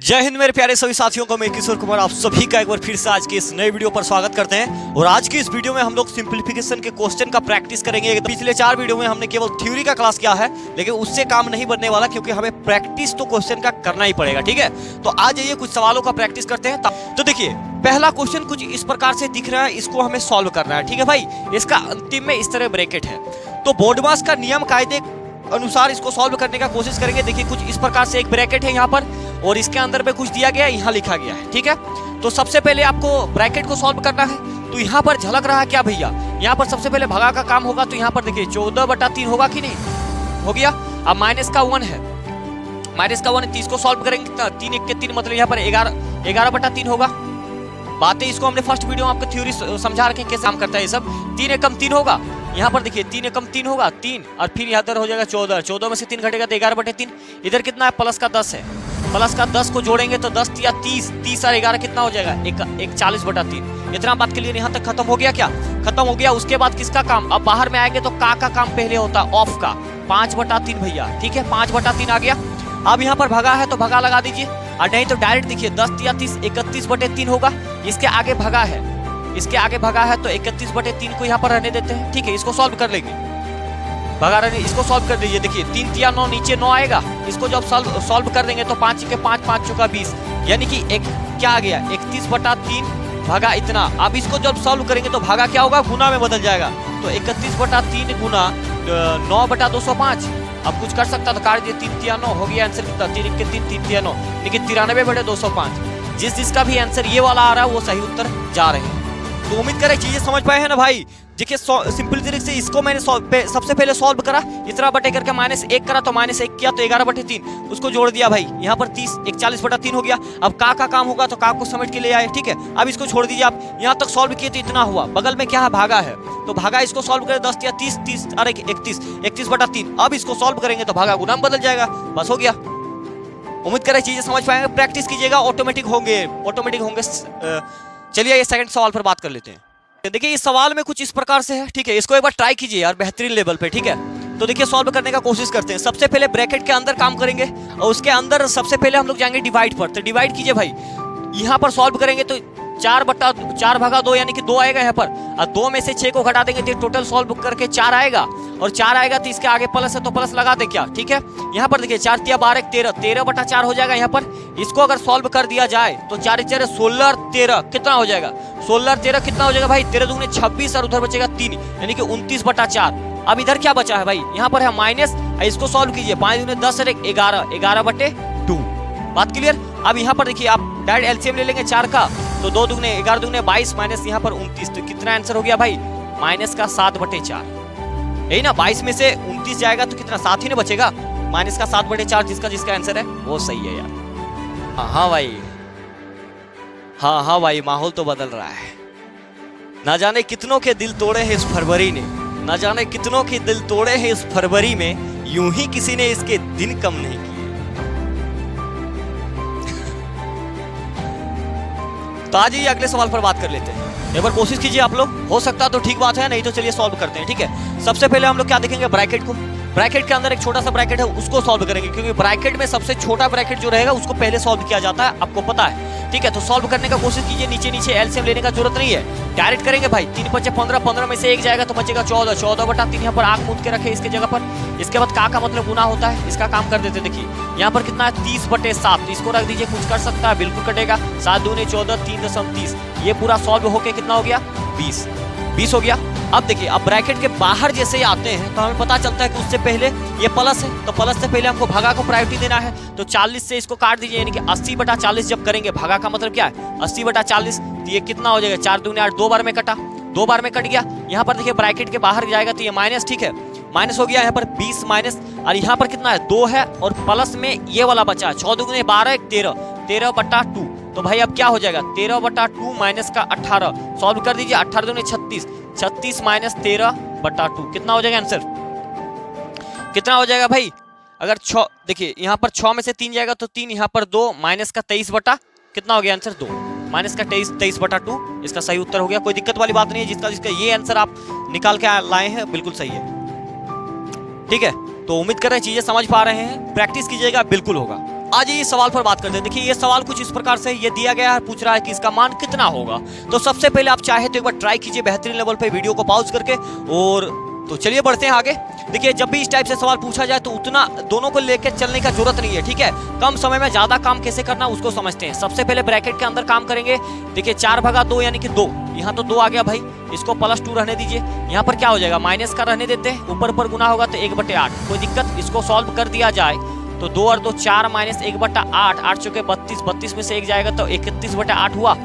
जय हिंद मेरे प्यारे सभी साथियों को, मैं किशोर कुमार आप सभी का एक बार फिर से आज की इस नए वीडियो पर स्वागत करते हैं। और आज की इस वीडियो में हम लोग सिंपलीफिकेशन के क्वेश्चन का प्रैक्टिस करेंगे। पिछले 4 वीडियो में हमने केवल थ्योरी का क्लास किया है, लेकिन उससे काम नहीं बनने वाला, क्योंकि हमें प्रैक्टिस तो क्वेश्चन का करना ही पड़ेगा। ठीक है, तो आज ये कुछ सवालों का प्रैक्टिस करते हैं। तो देखिए, पहला क्वेश्चन कुछ इस प्रकार से दिख रहा है, इसको हमें सॉल्व करना है। ठीक है भाई, इसका अंतिम में इस तरह ब्रैकेट है, तो बोर्डमास का नियम कायदे अनुसार इसको सॉल्व करने का कोशिश करेंगे। देखिए, कुछ इस प्रकार से एक ब्रैकेट है यहाँ पर, और इसके अंदर में कुछ दिया गया है, यहाँ लिखा गया है। ठीक है, तो सबसे पहले आपको ब्रैकेट को सॉल्व करना है। तो यहाँ पर झलक रहा है क्या भैया, यहाँ पर सबसे पहले भगा का काम होगा। तो यहाँ पर देखिए 14/3 होगा कि नहीं, हो गया। अब माइनस का 1 है, माइनस का 1 है, 30 को सॉल्व करेंगे कितना, 3 1 के 3, मतलब यहाँ पर 11/3 होगा। बातें इसको हमने फर्स्ट वीडियो में आपको थ्योरी समझा रखे कैसे काम करता है ये सब। 3 एकम 3 होगा, यहाँ पर देखिए 3 एकम 3 होगा, 3, और फिर यहाँ पर हो जाएगा 14, 14 में से 3 घटेगा तो 11/3। इधर कितना है, प्लस का 10 है, प्लस का 10 को जोड़ेंगे तो 10 या 30, 30 और 11 कितना हो जाएगा, एक 40/3। इतना बात के लिए यहाँ तक खत्म हो गया क्या, खत्म हो गया। उसके बाद किसका काम, अब बाहर में आएंगे तो का काम पहले होता है, ऑफ का 5/3 भैया। ठीक है, 5/3 आ गया। अब यहाँ पर भगा है तो भगा लगा दीजिए, और नहीं तो डायरेक्ट देखिए 10 या 30, 31/3 होगा। इसके आगे भगा है, इसके आगे भगा है तो 31/3 को यहाँ पर रहने देते हैं। ठीक है, इसको सॉल्व कर लेंगे, भगा रहने, इसको सॉल्व कर दीजिए। देखिए 3 तिया 9, नीचे 9 आएगा। इसको जब सॉल्व कर देंगे तो 5 के 5, 5 चौका 20, यानी कि एक क्या आ गया, 31/3 भगा इतना। अब इसको जब सॉल्व करेंगे तो भागा क्या होगा, गुना में बदल जाएगा। तो 31/3 गुना 9/205। अब कुछ कर सकता तो काट दिए, 3 तिया 9 हो गया। आंसर कितना, 3 1 के 3, 3 तिया 9, लेकिन 93/205। जिसका भी आंसर ये वाला आ रहा है वो सही उत्तर जा रहे हैं। तो उम्मीद करें चीजें समझ पाए हैं ना भाई। देखिए सिंपल तरीके से इसको मैंने सबसे पहले सॉल्व करा, इतना बटे करके -1 करा, तो -1 किया तो 11/3, उसको जोड़ दिया भाई। यहाँ पर 30, 41/3 हो गया। अब का काम होगा तो का को समेट के ले आए। ठीक है, अब इसको छोड़ दीजिए। आप यहाँ तक सॉल्व किए तो इतना हुआ, बगल में क्या है, भागा है, तो भागा इसको सॉल्व करें 10 या 30, 30 अरे 31, 31/3। अब इसको सॉल्व करेंगे तो भागा गुना में बदल जाएगा, बस हो गया। उम्मीद करें चीजें समझ पाएंगे, प्रैक्टिस कीजिएगा, ऑटोमेटिक होंगे, ऑटोमेटिक होंगे। चलिए ये सेकंड सवाल पर बात कर लेते हैं। देखिए इस सवाल में कुछ इस प्रकार से है। ठीक है, इसको एक बार ट्राई कीजिए यार, बेहतरीन लेवल पे। ठीक है, तो देखिए सॉल्व करने का कोशिश करते हैं। सबसे पहले ब्रैकेट के अंदर काम करेंगे, और उसके अंदर सबसे पहले हम लोग जाएंगे डिवाइड पर। तो डिवाइड कीजिए भाई, यहाँ पर सॉल्व करेंगे तो 4/2 यानी कि 2 आएगा यहाँ पर, और 2 में से 6 को घटा देंगे तो टोटल सॉल्व करके 4 आएगा, और 4 आएगा तो इसके आगे प्लस है तो प्लस लगा दे क्या। ठीक है, यहाँ पर देखिए 4 तिया 12, 13, 13/4 हो जाएगा यहाँ पर। इसको अगर सॉल्व कर दिया जाए तो 4 4 16 और 13 कितना हो जाएगा, 16 और 13 कितना हो जाएगा भाई, 13 दूनी 26, और उधर बचेगा 3, यानी कि 29/4। अब इधर क्या बचा है भाई, यहाँ पर है माइनस, इसको सॉल्व कीजिए, 5 दूनी 10 और 11, 11/2। बात क्लियर। अब यहाँ पर देखिए आप डायरेक्ट एलसीएम ले लेंगे 4 का, तो 2 दूने 11 दूने 22, माइनस यहाँ पर 29, तो कितना आंसर हो गया भाई, माइनस का 7/4। यही ना, 22 में से 29 जाएगा तो कितना, 7 ही ना बचेगा, माइनस का 7/4। जिसका आंसर है वो सही है यार। हाँ भाई, हाँ भाई, माहौल तो बदल रहा है। ना जाने कितनों के दिल तोड़े हैं इस फरवरी ने, ना जाने कितनों के दिल तोड़े हैं इस फरवरी में, यूं ही किसी ने इसके दिन कम नहीं किए। तो आज ही अगले सवाल पर बात कर लेते हैं। एक बार कोशिश कीजिए आप लोग, हो सकता तो ठीक बात है, नहीं तो चलिए सॉल्व करते हैं। ठीक है, सबसे पहले हम लोग क्या देखेंगे, ब्रैकेट को। ब्रैकेट के अंदर एक छोटा सा ब्रैकेट है, उसको सॉल्व करेंगे, क्योंकि ब्रैकेट में सबसे छोटा ब्रैकेट जो रहेगा उसको पहले सॉल्व किया जाता है, आपको पता है। ठीक है, तो सॉल्व करने का कोशिश कीजिए। नीचे एलसीएम लेने का जरूरत नहीं है, डायरेक्ट करेंगे भाई। 3 5 15, 15 में से 1 जाएगा तो बचेगा 14, 14/3 यहाँ पर आंख मूंद के रखे इसके जगह पर। इसके बाद का मतलब गुना होता है, इसका काम कर देते। देखिए यहाँ पर कितना है, 30/7, इसको रख दीजिए, कुछ कर सकता है, बिल्कुल कटेगा। 7 दूने 14, 3.30, ये पूरा सॉल्व होके कितना हो गया, 20 हो गया। अब देखिए, अब ब्रैकेट के बाहर जैसे ही आते हैं तो हमें पता चलता है कि उससे पहले ये प्लस है, तो प्लस से पहले हमको भागा को प्रायोरिटी देना है। तो 40 से इसको काट दीजिए, यानी कि 80/40 जब करेंगे, भागा का मतलब क्या है, 80/40, तो ये कितना हो जाएगा, 4 दूने 8, 2 बार में कटा, 2 बार में कट गया। यहाँ पर देखिए ब्रैकेट के बाहर जाएगा तो ये माइनस, ठीक है, माइनस हो गया यहाँ पर 20 माइनस, और यहाँ पर कितना है, 2 है, और प्लस में ये वाला बचा है, 6 दूने 12, 13, 13/2। तो भाई अब क्या हो जाएगा, 13/2 माइनस का 18, सॉल्व कर दीजिए, 18 दूने 36, 36 माइनस 13/2 कितना हो जाएगा आंसर, कितना हो जाएगा भाई। अगर 6 देखिए यहाँ पर 6 में से 3 जाएगा तो 3, यहाँ पर 2, माइनस का 23 कितना हो गया आंसर, 2, माइनस का 23/2, इसका सही उत्तर हो गया। कोई दिक्कत वाली बात नहीं है, जिसका ये आंसर आप निकाल के लाए हैं बिल्कुल सही है। ठीक है, तो उम्मीद कर रहे हैं चीजें समझ पा रहे हैं, प्रैक्टिस कीजिएगा, बिल्कुल होगा। आज ये सवाल पर बात करते हैं। देखिए ये सवाल कुछ इस प्रकार से ये दिया गया है, पूछ रहा है कि इसका मान कितना होगा। तो सबसे पहले आप चाहे तो एक बार ट्राई कीजिए बेहतरीन लेवल पे वीडियो को पॉज करके। और तो चलिए बढ़ते हैं आगे। देखिए जब भी इस टाइप से सवाल पूछा जाए तो उतना दोनों को लेकर चलने का जरूरत नहीं है, ठीक है। कम समय में ज्यादा काम कैसे करना उसको समझते हैं। सबसे पहले ब्रैकेट के अंदर काम करेंगे। देखिए 4/2 यानी कि 2, यहाँ तो 2 आ गया भाई, इसको +2 रहने दीजिए। यहाँ पर क्या हो जाएगा, माइनस का रहने देते हैं, ऊपर गुना होगा तो 1/8, कोई दिक्कत। इसको सॉल्व कर दिया जाए तो 2 और 2 4 माइनस 1/8, 8 चौके 32, 32 में से 1 जाएगा तो 31/8 हुआ।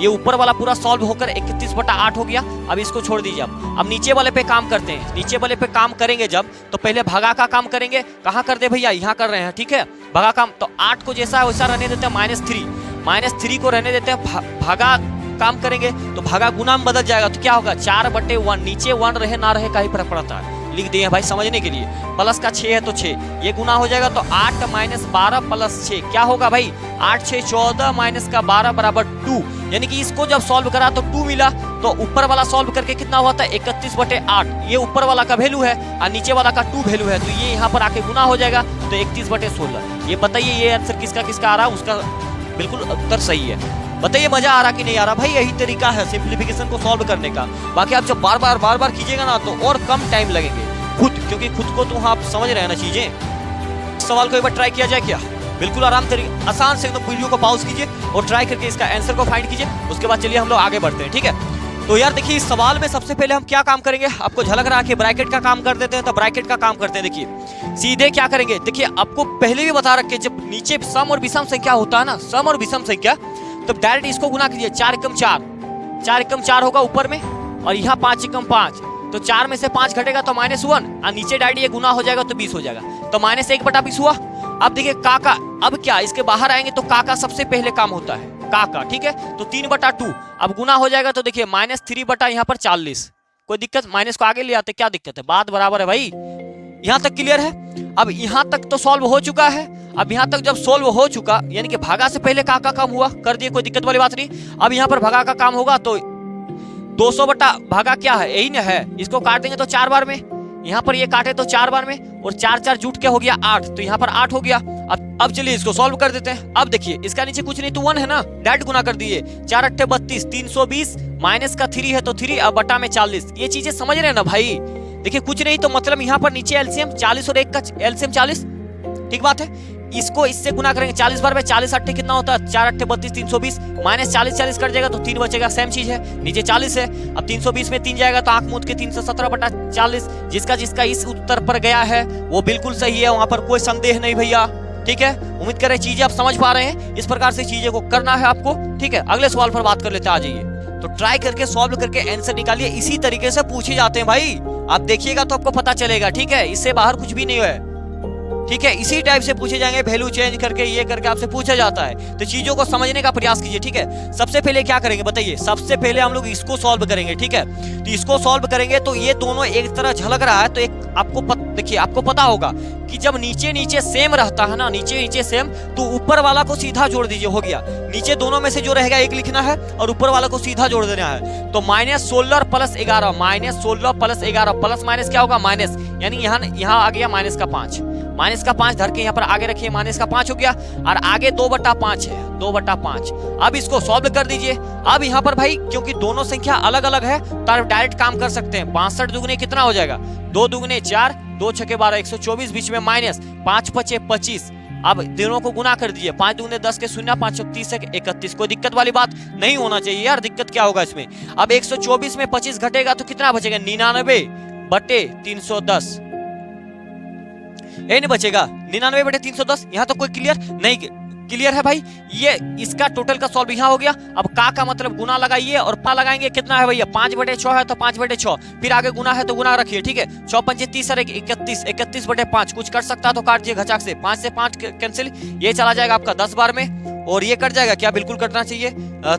ये ऊपर वाला पूरा सॉल्व होकर 31/8 हो गया। अब इसको छोड़ दीजिए। अब नीचे वाले पे काम करते हैं। नीचे वाले पे काम करेंगे जब, तो पहले भागा का काम करेंगे। कहाँ कर दे भैया, यहाँ कर रहे हैं, ठीक है। भागा काम तो 8 को जैसा है वैसा रहने देते हैं, -3 को रहने देते हैं। भागा काम करेंगे तो भागा गुना में बदल जाएगा तो क्या होगा, 4/1। नीचे 1 रहे ना रहे का ही फर्क पड़ता है, लिख दिए भाई समझने के लिए। प्लस का 6 है तो 6, ये गुना हो जाएगा तो 8 - 12 + 6 क्या होगा भाई, 8 6 14 माइनस का 12 बराबर 2। यानी कि इसको जब सॉल्व करा तो 2 मिला। तो ऊपर वाला सॉल्व करके कितना हुआ था, 31/8। ये ऊपर वाला का वैल्यू है और नीचे वाला का 2 वैल्यू है, तो ये यहाँ पर आके गुना हो जाएगा तो 31/16। ये बताइए ये आंसर किसका आ रहा है, उसका बिल्कुल उत्तर सही है। बताइए मजा आ रहा कि नहीं आ रहा भाई। यही तरीका है सिंप्लीफिकेशन को सॉल्व करने का। बाकी आप जब बार बार कीजिएगा ना तो और कम टाइम लगेंगे खुद, क्योंकि खुद को तो आप समझ रहे हैं ना चीजें। सवाल को एक बार ट्राई किया जाए क्या, बिल्कुल आसान से एकदम वीडियो को पॉज कीजिए और ट्राई करके इसका आंसर को फाइंड कीजिए। उसके बाद चलिए हम लोग आगे बढ़ते हैं, ठीक है। तो यार देखिए इस सवाल में सबसे पहले हम क्या काम करेंगे, आपको झलक रहा है कि ब्रैकेट का काम कर देते हैं, तो ब्रैकेट का काम करते हैं। देखिए सीधे क्या करेंगे, देखिए आपको पहले भी बता रखे जब नीचे सम और विषम संख्या होता है ना, सम और विषम संख्या, तो डायरेक्ट इसको गुना कीजिए। 4 × 4, 4 × 4 होगा ऊपर में, और यहाँ 5 × 5, तो 4 में से 5 घटेगा तो -1, और नीचे डायरेक्ट ये गुना हो जाएगा तो 20 हो जाएगा, तो -1/20 हुआ। अब देखिए का अब क्या, इसके बाहर आएंगे तो का सबसे पहले काम होता है, का, ठीक है। तो 3/2 अब गुना हो जाएगा तो देखिए -3 यहाँ पर 40, कोई दिक्कत। माइनस को आगे ले आते, क्या दिक्कत है, बात बराबर है भाई। यहाँ तक क्लियर है। अब यहाँ तक तो सॉल्व हो चुका है। अब यहाँ तक जब सॉल्व हो चुका यानी कि भागा से पहले का काम हुआ, कर दिए, कोई दिक्कत वाली बात नहीं। अब यहाँ पर भागा का काम होगा तो 200 बटा भागा क्या है, यही ना है। इसको काट देंगे तो 4 बार में, यहाँ पर ये काटे तो 4 बार में, और 4 4 जुट के हो गया 8, तो यहाँ पर 8 हो गया। अब चलिए इसको सॉल्व कर देते हैं। अब देखिए इसका नीचे कुछ नहीं तो 1 है ना, डायरेक्ट गुना कर दिए। 4 8 32, 320 माइनस का 3 है तो 3, अब बटा में 40। ये चीजें समझ रहे हैं ना भाई। देखिए कुछ नहीं तो मतलब यहाँ पर नीचे एलसीएम 40 और 1 का एलसीएम 40, ठीक बात है। इसको इससे गुना करेंगे 40 बार में, 40 8 कितना होता है, 4 8 32, 320 माइनस 40 40 कट जाएगा तो 3 बचेगा, सेम चीज है, नीचे 40 है। अब 320 में 3 जाएगा तो आंख मूंद के 317/40। जिसका इस उत्तर पर गया है वो बिल्कुल सही है, वहां पर कोई संदेह नहीं भैया, ठीक है। उम्मीद कर रहे चीजें आप समझ पा रहे हैं। इस प्रकार से चीजें को करना है आपको, ठीक है। अगले सवाल पर बात कर लेते हैं, आ जाइए। तो ट्राई करके सॉल्व करके आंसर निकालिए। इसी तरीके से पूछे जाते हैं भाई, आप देखिएगा तो आपको पता चलेगा, ठीक है। इससे बाहर कुछ भी नहीं है, ठीक है। इसी टाइप से पूछे जाएंगे, वैल्यू चेंज करके ये करके आपसे पूछा जाता है। तो चीजों को समझने का प्रयास कीजिए, ठीक है। सबसे पहले क्या करेंगे बताइए, सबसे पहले हम लोग इसको सॉल्व करेंगे, ठीक है। तो इसको सॉल्व करेंगे तो ये दोनों एक तरह झलक रहा है, तो एक आपको देखिए आपको पता होगा कि जब नीचे नीचे सेम रहता है ना, नीचे नीचे सेम, तो ऊपर वाला को सीधा जोड़ दीजिए, हो गया। नीचे दोनों में से जो रहेगा एक लिखना है और ऊपर वाला को सीधा जोड़ देना है। तो -16 + 11, -16 + 11, प्लस माइनस क्या होगा, माइनस, यानी यहाँ आ गया -5, -5 धर के यहाँ पर आगे रखिए, -5 हो गया, और आगे 2/5 है, 2/5। अब इसको सॉल्व कर दीजिए। अब यहाँ पर भाई क्योंकि दोनों संख्या अलग अलग है तो आप डायरेक्ट काम कर सकते हैं। 62 दुगने कितना हो जाएगा, 2 दुगने 4, 2 छके 12, 124, बीच में माइनस, 5 5 25। अब दोनों को गुना कर दीजिए, 5 दुगने 10 के 0, 5 30 31। कोई दिक्कत वाली बात नहीं होना चाहिए यार, दिक्कत क्या होगा इसमें। अब 124 में 25 घटेगा तो कितना बचेगा, 99/310, यही नहीं बचेगा, 99/310। यहाँ तो कोई क्लियर नहीं, क्लियर है भाई। ये इसका टोटल का सॉल्व यहाँ हो गया। अब का मतलब गुना लगाइए और पा लगाएंगे, कितना है भैया, 5/6 है तो 5/6, फिर आगे गुना है तो गुना रखिए, ठीक है। 6 5 30 और 31, 31/5। कुछ कर सकता तो काट दिए घचाक से, 5 से 5 कैंसिल, ये चला जाएगा आपका 10 बार में, और ये कट जाएगा, क्या बिल्कुल कटना चाहिए।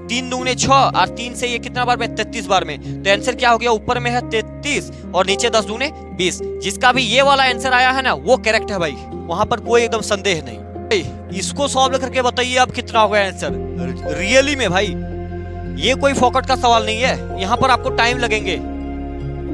3 दूने 6, और 3 से ये कितना बार में, 33 बार में। तो आंसर क्या हो गया, ऊपर में है 33 और नीचे 10 दूने 20। जिसका भी ये वाला आंसर आया है ना वो करेक्ट है भाई, वहां पर कोई एकदम संदेह नहीं। इसको सॉल्व करके बताइए अब कितना होगा आंसर रियली में भाई। ये कोई फोकट का सवाल नहीं है, यहाँ पर आपको टाइम लगेंगे,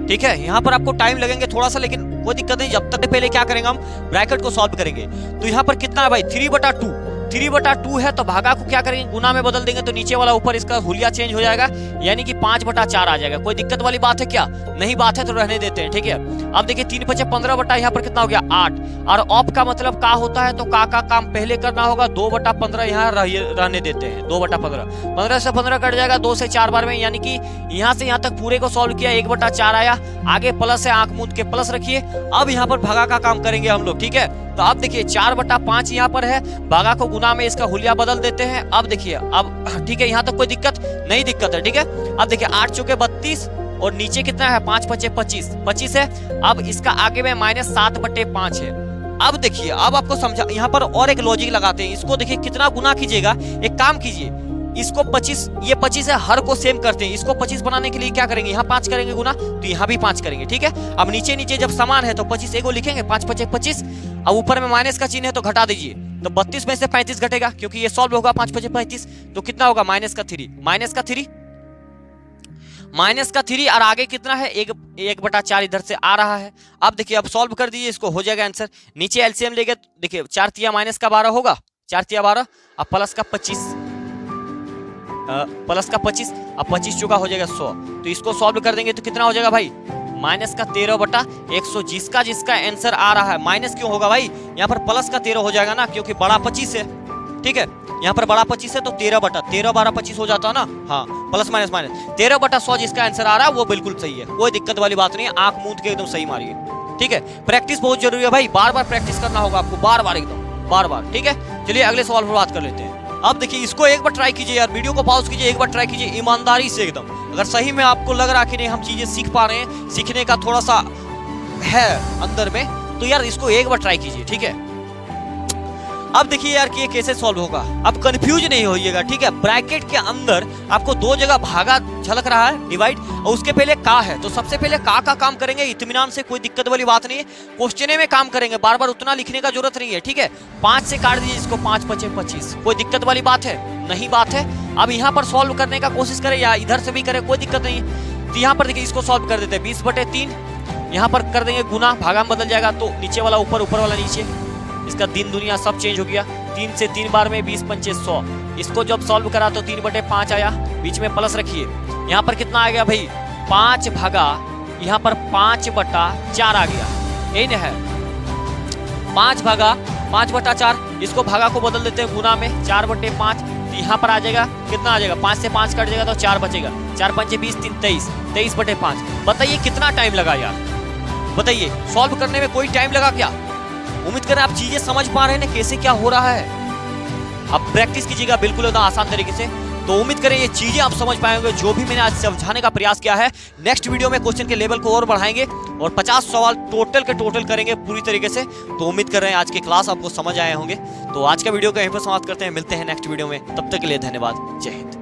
ठीक है। यहाँ पर आपको टाइम लगेंगे थोड़ा सा, लेकिन कोई दिक्कत नहीं। जब तक पहले क्या करेंगे हम ब्रैकेट को सॉल्व करेंगे। तो यहाँ पर कितना है भाई 3/2, 3/2 है तो भागा को क्या करेंगे गुना में बदल देंगे, तो नीचे वाला ऊपर इसका हुलिया चेंज हो जाएगा, यानी कि 5/4 आ जाएगा। कोई दिक्कत वाली बात है क्या? नहीं बात है तो रहने देते हैं, ठीक है। अब देखिए 3 × 5 = 15 यहाँ पर कितना हो गया 8, और ऑफ का मतलब का होता है, तो का काम पहले करना होगा, 2/15 यहाँ रहने देते हैं, 2/15, 15 से 15 कट जाएगा 2 से 4 बार में, यानी कि यहाँ से यहाँ तक पूरे को सॉल्व किया 1/4 आया। आगे प्लस है, आंख मूंद के प्लस रखिए। अब यहाँ पर भागा का काम करेंगे हम लोग, ठीक है। तो अब देखिए 4/5 यहाँ पर है, भागा को गुना में इसका हुलिया बदल देते हैं। अब देखिए अब ठीक है, यहाँ तक कोई दिक्कत नहीं, दिक्कत है, ठीक है। अब देखिए 8 × 4 = 32 और नीचे कितना है 5 × 5 = 25, 25 है। अब इसका आगे में -7/5 है। अब देखिए अब आपको समझा, यहाँ पर और एक लॉजिक लगाते हैं। इसको देखिए कितना गुना कीजिएगा, एक काम कीजिए, इसको 25, ये 25 है, हर को सेम करते हैं। इसको 25 बनाने के लिए क्या करेंगे, यहाँ 5 करेंगे गुना, तो यहाँ भी 5 करेंगे, ठीक है। अब नीचे नीचे जब समान है तो 25 एगो लिखेंगे, 5 × 5 = 25। अब ऊपर में माइनस का चिन्ह है तो घटा दीजिए, तो 32 में से 35 घटेगा, क्योंकि ये सॉल्व होगा 5 × 5 = 35। तो कितना होगा -3 और आगे कितना है 1/4 इधर से आ रहा है। अब देखिए अब सॉल्व कर दीजिए, इसको हो जाएगा आंसर। नीचे एलसीएम लेंगे, देखिए 4 × 3 - 12 होगा, 4 × 3 = 12, अब प्लस का 25, अब 25 चुका हो जाएगा 100। तो इसको सॉल्व कर देंगे तो कितना हो जाएगा भाई -13/100। जिसका आंसर आ रहा है, माइनस क्यों होगा भाई, यहाँ पर प्लस का 13 हो जाएगा ना, क्योंकि बड़ा 25 है, ठीक है। यहाँ पर बड़ा 25 है तो 13/13 12 25 हो जाता है ना, हाँ, प्लस माइनस 13/100 जिसका आंसर आ रहा है वो बिल्कुल सही है, कोई दिक्कत वाली बात नहीं है। आंख मूंद के एकदम सही मारिए, ठीक है। प्रैक्टिस बहुत जरूरी है भाई, बार बार प्रैक्टिस करना होगा आपको, बार बार एकदम बार बार, ठीक है। चलिए अगले सवाल पर बात कर लेते हैं। अब देखिए इसको एक बार ट्राई कीजिए यार, वीडियो को पॉज कीजिए, एक बार ट्राई कीजिए ईमानदारी से एकदम। अगर सही में आपको लग रहा कि नहीं हम चीजें सीख पा रहे हैं, सीखने का थोड़ा सा है अंदर में, तो यार इसको एक बार ट्राई कीजिए, ठीक है। अब देखिए यार कि ये कैसे सॉल्व होगा, अब कंफ्यूज नहीं होइएगा, ठीक है। ब्रैकेट के अंदर आपको 2 जगह भागा झलक रहा है, डिवाइड, और उसके पहले का है, तो सबसे पहले का काम करेंगे इत्मीनान से, कोई दिक्कत वाली बात नहीं है। क्वेश्चन में काम करेंगे, बार बार उतना लिखने का जरूरत नहीं है, ठीक है। 5 से काट दीजिए इसको, 5 × 5 = 25, कोई दिक्कत वाली बात है नहीं, बात है। अब यहाँ पर सॉल्व करने का कोशिश करें या इधर से भी करें, कोई दिक्कत नहीं है। तो यहाँ पर देखिए इसको सॉल्व कर देते हैं, 20/3 यहाँ पर कर देंगे गुना, भागा में बदल जाएगा, तो नीचे वाला ऊपर, ऊपर वाला नीचे, इसका दिन दुनिया सब चेंज हो गया। 3 से 3 बार में 20 × 5 = 100। इसको जब सॉल्व करा तो 3/5 आया, बीच में प्लस रखिए। यहाँ पर कितना आ गया भाई 5 भागा, यहाँ पर 5/4 आ गया, यही ना है 5 भागा 5/4। इसको भागा को बदल देते हैं गुना में, 4/5, तो यहाँ पर आ जाएगा कितना आ जाएगा, 5 से 5 कट जाएगा तो 4 बचेगा, 4 × 5 = 20, 3 × 23, 23/5। बताइए कितना टाइम लगा यार, बताइए सॉल्व करने में कोई टाइम लगा क्या? उम्मीद करें आप चीजें समझ पा रहे हैं ना कैसे क्या हो रहा है। अब प्रैक्टिस कीजिएगा बिल्कुल एकदम आसान तरीके से, तो उम्मीद करें ये चीजें आप समझ पाएंगे जो भी मैंने आज समझाने का प्रयास किया है। नेक्स्ट वीडियो में क्वेश्चन के लेवल को और बढ़ाएंगे और 50 सवाल टोटल के टोटल करेंगे पूरी तरीके से। तो उम्मीद कर रहे हैं आज की क्लास आपको समझ आए होंगे। तो आज का वीडियो को यहीं पर समाप्त करते हैं, मिलते हैं नेक्स्ट वीडियो में, तब तक के लिए धन्यवाद, जय हिंद।